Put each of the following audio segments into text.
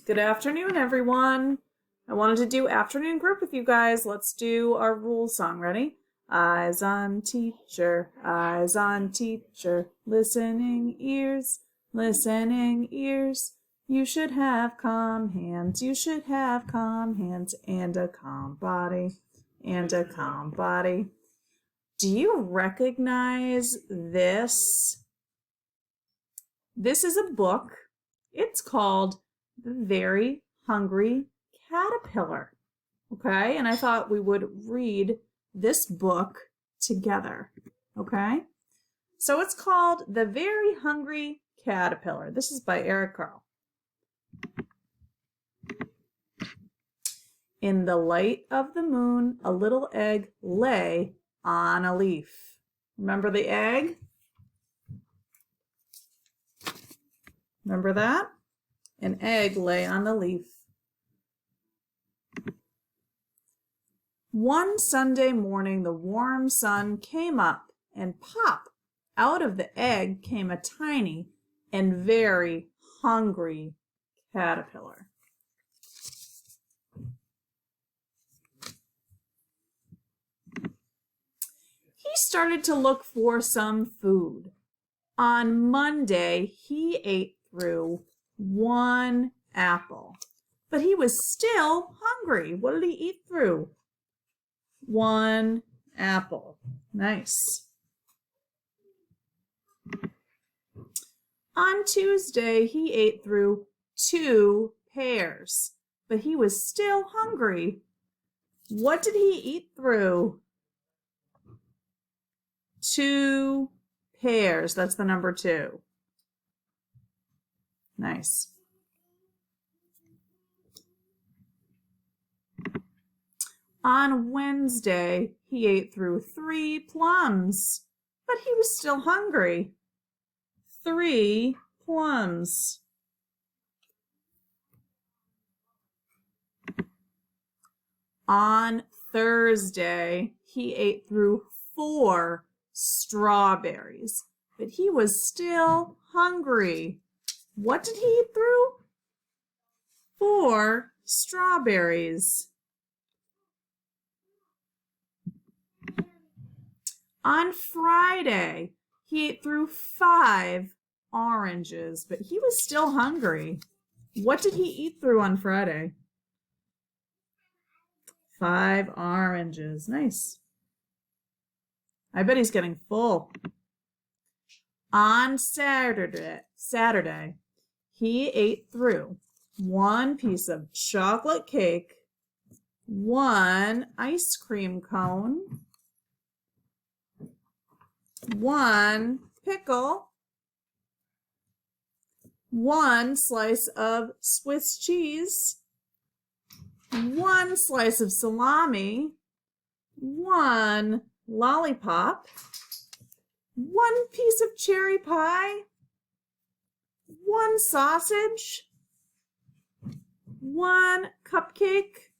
Good afternoon, everyone. I wanted to do afternoon group with you guys. Let's do our rules song. Ready? Eyes on teacher, listening ears, listening ears. You should have calm hands, and a calm body, Do you recognize this? This is a book. It's called The Very Hungry Caterpillar. Okay, and I thought we would read this book together. Okay, so it's called The Very Hungry Caterpillar. This is by Eric Carle. In the light of the moon, a little egg lay on a leaf. Remember the egg? Remember that? An egg lay on the leaf. One Sunday morning, the warm sun came up, and pop, out of the egg came a tiny and very hungry caterpillar. He started to look for some food. On Monday, he ate through one apple, but he was still hungry. What did he eat through? One apple. Nice. On Tuesday, he ate through two pears, but he was still hungry. What did he eat through? Two pears. That's the number 2. Nice. On Wednesday, he ate through 3 plums, but he was still hungry. 3 plums. On Thursday, he ate through 4 strawberries, but he was still hungry. What did he eat through? 4 strawberries. On Friday, he ate through 5 oranges, but he was still hungry. What did he eat through on Friday? 5 oranges. Nice. I bet he's getting full. On Saturday, he ate through 1 piece of chocolate cake, 1 ice cream cone, 1 pickle, 1 slice of Swiss cheese, 1 slice of salami, 1 lollipop, 1 piece of cherry pie, 1 sausage, 1 cupcake,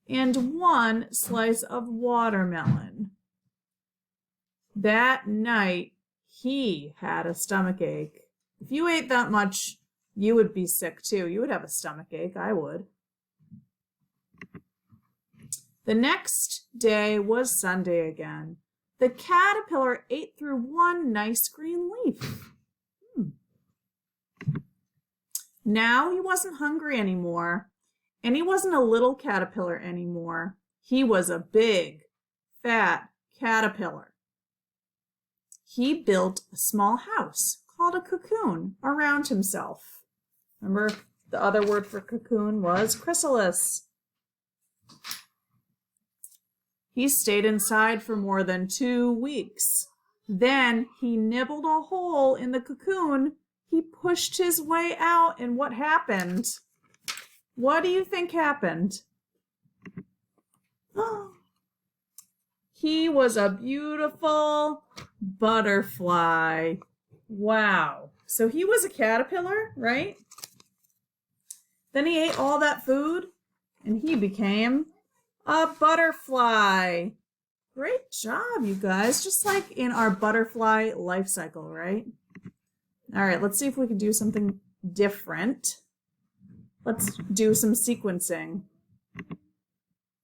and 1 slice of watermelon. That night, he had a stomachache. If you ate that much, you would be sick too. You would have a stomachache. I would. The next day was Sunday again. The caterpillar ate through 1 nice green leaf. Now he wasn't hungry anymore, and he wasn't a little caterpillar anymore. He was a big, fat caterpillar. He built a small house called a cocoon around himself. Remember, the other word for cocoon was chrysalis. He stayed inside for more than 2 weeks. Then he nibbled a hole in the cocoon. He pushed his way out, and what happened? What do you think happened? He was a beautiful butterfly. Wow. So he was a caterpillar, right? Then he ate all that food, and he became a butterfly. Great job, you guys. Just like in our butterfly life cycle, right? All right, let's see if we can do something different. Let's do some sequencing.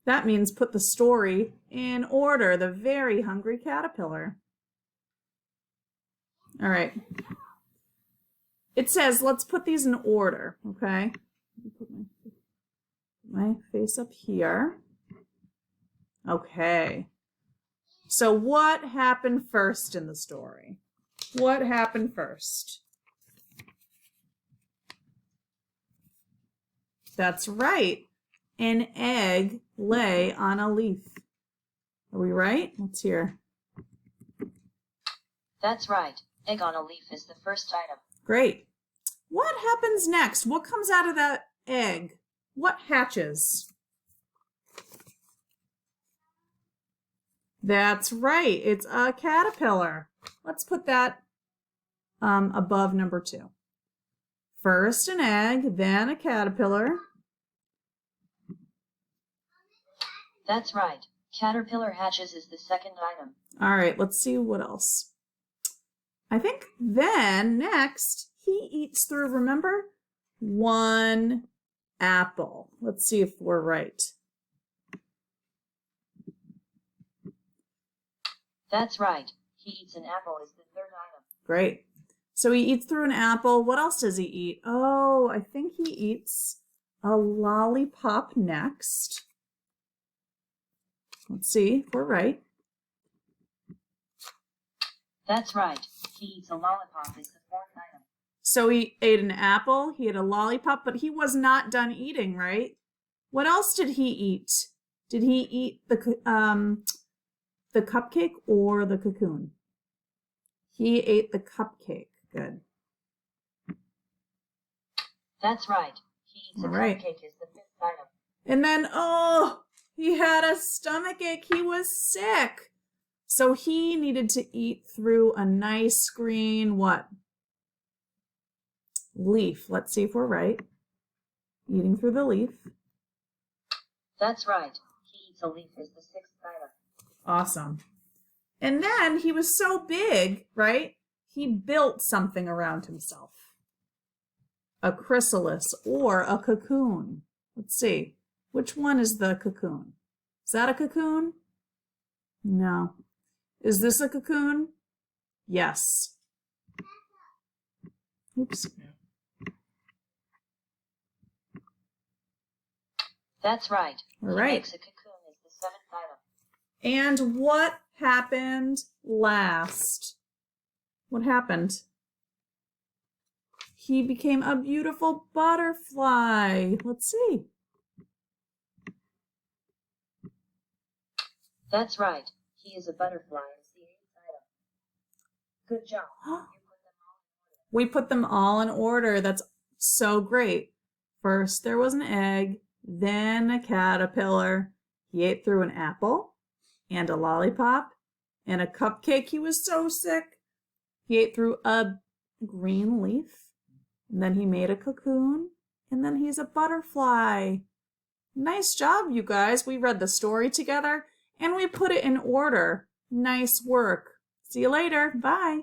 That means put the story in order. The Very Hungry Caterpillar. All right. It says, let's put these in order, okay? Put my face up here. Okay. So what happened first in the story? What happened first? That's right. An egg lay on a leaf. Are we right? Let's hear. That's right. Egg on a leaf is the first item. Great. What happens next? What comes out of that egg? What hatches? That's right. It's a caterpillar. Let's put that above number 2. First an egg, then a caterpillar. That's right. Caterpillar hatches is the second item. All right, let's see what else. I think then next he eats through, remember, 1 apple. Let's see if we're right. That's right. He eats an apple is the third item. Great. So he eats through an apple. What else does he eat? Oh, I think he eats a lollipop next. Let's see if we're right. That's right. He eats a lollipop is the fourth item. So he ate an apple, he ate a lollipop, but he was not done eating, right? What else did he eat? Did he eat the cupcake or the cocoon? He ate the cupcake. Good. That's right. He eats a right. cupcake is the fifth item. And then, oh, he had a stomachache. He was sick. So he needed to eat through a nice green, what? Leaf. Let's see if we're right. Eating through the leaf. That's right. He eats a leaf is the sixth item. Awesome. And then he was so big, right? He built something around himself. A chrysalis or a cocoon. Let's see. Which one is the cocoon? Is that a cocoon? No. Is this a cocoon? Yes. Oops. That's right. All right. He makes a cocoon is the seventh item. And what happened last? What happened? He became a beautiful butterfly. Let's see. That's right. He is a butterfly. It's the eighth item. Good job. We put them all in order. That's so great. First there was an egg, then a caterpillar. He ate through an apple and a lollipop and a cupcake. He was so sick. He ate through a green leaf, and then he made a cocoon, and then he's a butterfly. Nice job, you guys. We read the story together and we put it in order. Nice work. See you later. Bye.